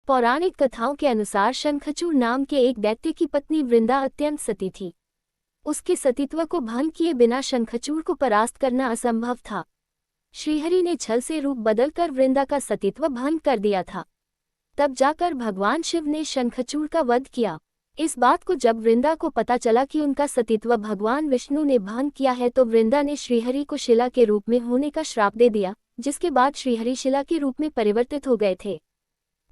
पौराणिक कथाओं के अनुसार शंखचूड़ नाम के एक दैत्य की पत्नी वृंदा अत्यंत सती थी। उसके सतीत्व को भंग किए बिना शंखचूड़ को परास्त करना असंभव था। श्रीहरि ने छल से रूप बदलकर वृंदा का सतीत्व भंग कर दिया था। तब जाकर भगवान शिव ने शंखचूड़ का वध किया। इस बात को जब वृंदा को पता चला कि उनका सतीत्व भगवान विष्णु ने भंग किया है तो वृंदा ने श्रीहरि को शिला के रूप में होने का श्राप दे दिया, जिसके बाद श्रीहरि शिला के रूप में परिवर्तित हो गए थे।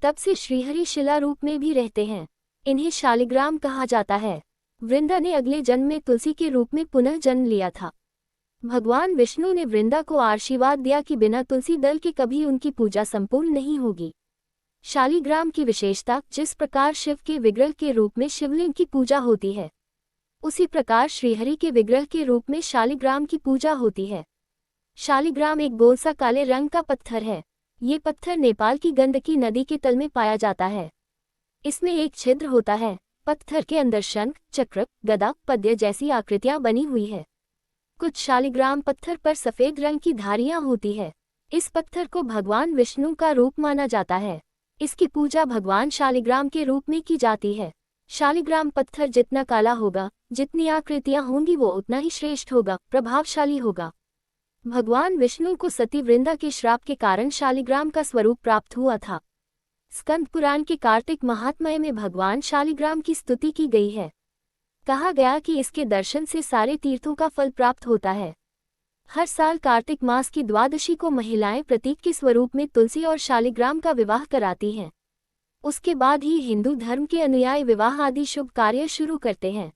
तब से श्रीहरि शिला रूप में भी रहते हैं। इन्हें शालिग्राम कहा जाता है। वृंदा ने अगले जन्म में तुलसी के रूप में पुनः जन्म लिया था। भगवान विष्णु ने वृंदा को आशीर्वाद दिया कि बिना तुलसी दल के कभी उनकी पूजा संपूर्ण नहीं होगी। शालिग्राम की विशेषता, जिस प्रकार शिव के विग्रह के रूप में शिवलिंग की पूजा होती है, उसी प्रकार श्रीहरि के विग्रह के रूप में शालिग्राम की पूजा होती है। शालिग्राम एक गोल सा काले रंग का पत्थर है। ये पत्थर नेपाल की गंडकी नदी के तल में पाया जाता है। इसमें एक छिद्र होता है। पत्थर के अंदर शंख, चक्र, गदा, पद्य जैसी आकृतियां बनी हुई है। कुछ शालिग्राम पत्थर पर सफेद रंग की धारियां होती है। इस पत्थर को भगवान विष्णु का रूप माना जाता है। इसकी पूजा भगवान शालिग्राम के रूप में की जाती है। शालिग्राम पत्थर जितना काला होगा, जितनी आकृतियां होंगी वो उतना ही श्रेष्ठ होगा, प्रभावशाली होगा। भगवान विष्णु को सती वृंदा के श्राप के कारण शालिग्राम का स्वरूप प्राप्त हुआ था। स्कंद पुराण के कार्तिक महात्म्य में भगवान शालिग्राम की स्तुति की गई है। कहा गया कि इसके दर्शन से सारे तीर्थों का फल प्राप्त होता है। हर साल कार्तिक मास की द्वादशी को महिलाएं प्रतीक के स्वरूप में तुलसी और शालिग्राम का विवाह कराती हैं। उसके बाद ही हिंदू धर्म के अनुयायी विवाह आदि शुभ कार्य शुरू करते हैं।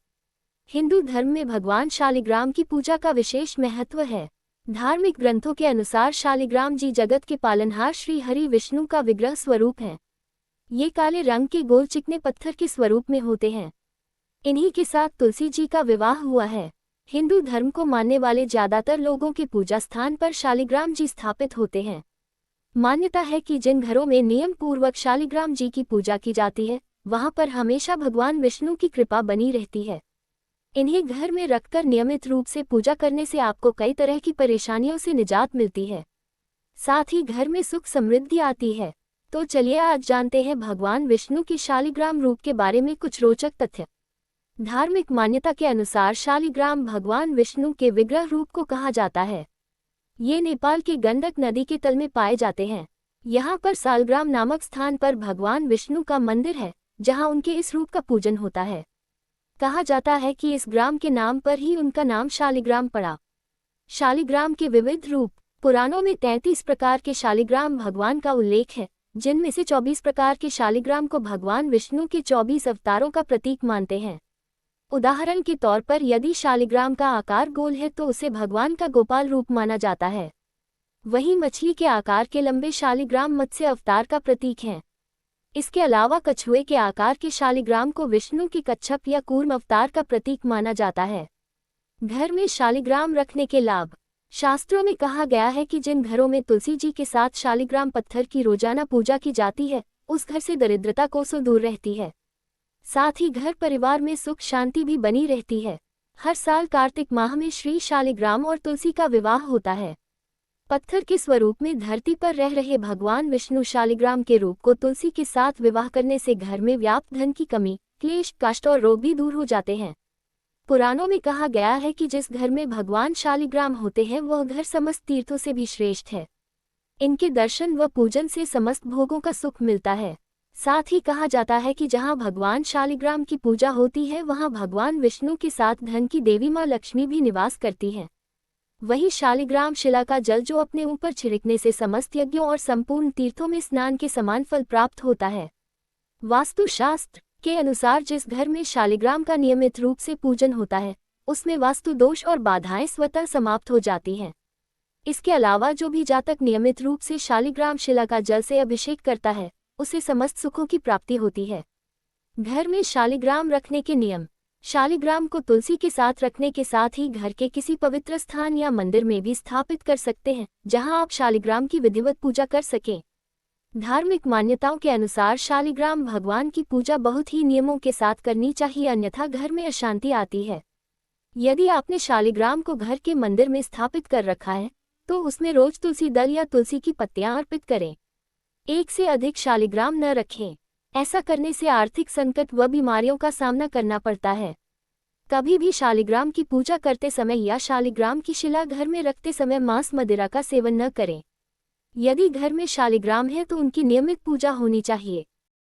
हिंदू धर्म में भगवान शालिग्राम की पूजा का विशेष महत्व है। धार्मिक ग्रंथों के अनुसार शालिग्राम जी जगत के पालनहार श्री हरि विष्णु का विग्रह स्वरूप हैं। ये काले रंग के गोल चिकने पत्थर के स्वरूप में होते हैं। इन्हीं के साथ तुलसी जी का विवाह हुआ है। हिंदू धर्म को मानने वाले ज्यादातर लोगों के पूजा स्थान पर शालिग्राम जी स्थापित होते हैं। मान्यता है कि जिन घरों में नियम पूर्वक शालिग्राम जी की पूजा की जाती है, वहां पर हमेशा भगवान विष्णु की कृपा बनी रहती है। इन्हें घर में रखकर नियमित रूप से पूजा करने से आपको कई तरह की परेशानियों से निजात मिलती है। साथ ही घर में सुख समृद्धि आती है। तो चलिए आज जानते हैं भगवान विष्णु के शालिग्राम रूप के बारे में कुछ रोचक तथ्य। धार्मिक मान्यता के अनुसार शालिग्राम भगवान विष्णु के विग्रह रूप को कहा जाता है। ये नेपाल के गंडक नदी के तल में पाए जाते हैं। यहाँ पर सालग्राम नामक स्थान पर भगवान विष्णु का मंदिर है, जहाँ उनके इस रूप का पूजन होता है। कहा जाता है कि इस ग्राम के नाम पर ही उनका नाम शालिग्राम पड़ा। शालिग्राम के विविध रूप। पुराणों में 33 प्रकार के शालिग्राम भगवान का उल्लेख है, जिनमें से 24 प्रकार के शालिग्राम को भगवान विष्णु के 24 अवतारों का प्रतीक मानते हैं। उदाहरण के तौर पर यदि शालिग्राम का आकार गोल है तो उसे भगवान का गोपाल रूप माना जाता है। वहीं मछली के आकार के लंबे शालिग्राम मत्स्य अवतार का प्रतीक हैं। इसके अलावा कछुए के आकार के शालिग्राम को विष्णु की कच्छप या कूर्म अवतार का प्रतीक माना जाता है। घर में शालिग्राम रखने के लाभ। शास्त्रों में कहा गया है कि जिन घरों में तुलसी जी के साथ शालिग्राम पत्थर की रोजाना पूजा की जाती है, उस घर से दरिद्रता कोसों दूर रहती है। साथ ही घर परिवार में सुख शांति भी बनी रहती है। हर साल कार्तिक माह में श्री शालिग्राम और तुलसी का विवाह होता है। पत्थर के स्वरूप में धरती पर रह रहे भगवान विष्णु शालिग्राम के रूप को तुलसी के साथ विवाह करने से घर में व्याप्त धन की कमी, क्लेश, कष्ट और रोग भी दूर हो जाते हैं। पुराणों में कहा गया है कि जिस घर में भगवान शालिग्राम होते हैं वह घर समस्त तीर्थों से भी श्रेष्ठ है। इनके दर्शन व पूजन से समस्त भोगों का सुख मिलता है। साथ ही कहा जाता है कि जहां भगवान शालिग्राम की पूजा होती है वहां भगवान विष्णु के साथ धन की देवी मां लक्ष्मी भी निवास करती हैं। वही शालिग्राम शिला का जल जो अपने ऊपर छिड़कने से समस्त यज्ञों और संपूर्ण तीर्थों में स्नान के समान फल प्राप्त होता है। वास्तुशास्त्र के अनुसार जिस घर में शालिग्राम का नियमित रूप से पूजन होता है, उसमें वास्तु दोष और बाधाएं स्वतः समाप्त हो जाती हैं। इसके अलावा जो भी जातक नियमित रूप से शालिग्राम शिला का जल से अभिषेक करता है, उसे समस्त सुखों की प्राप्ति होती है। घर में शालिग्राम रखने के नियम। शालिग्राम को तुलसी के साथ रखने के साथ ही घर के किसी पवित्र स्थान या मंदिर में भी स्थापित कर सकते हैं, जहां आप शालिग्राम की विधिवत पूजा कर सकें। धार्मिक मान्यताओं के अनुसार शालिग्राम भगवान की पूजा बहुत ही नियमों के साथ करनी चाहिए, अन्यथा घर में अशांति आती है। यदि आपने शालिग्राम को घर के मंदिर में स्थापित कर रखा है, तो उसमें रोज तुलसी दल या तुलसी की पत्तियां अर्पित करें। एक से अधिक शालिग्राम न रखें। ऐसा करने से आर्थिक संकट व बीमारियों का सामना करना पड़ता है। कभी भी शालिग्राम की पूजा करते समय या शालिग्राम की शिला घर में रखते समय मांस मदिरा का सेवन न करें। यदि घर में शालिग्राम है तो उनकी नियमित पूजा होनी चाहिए।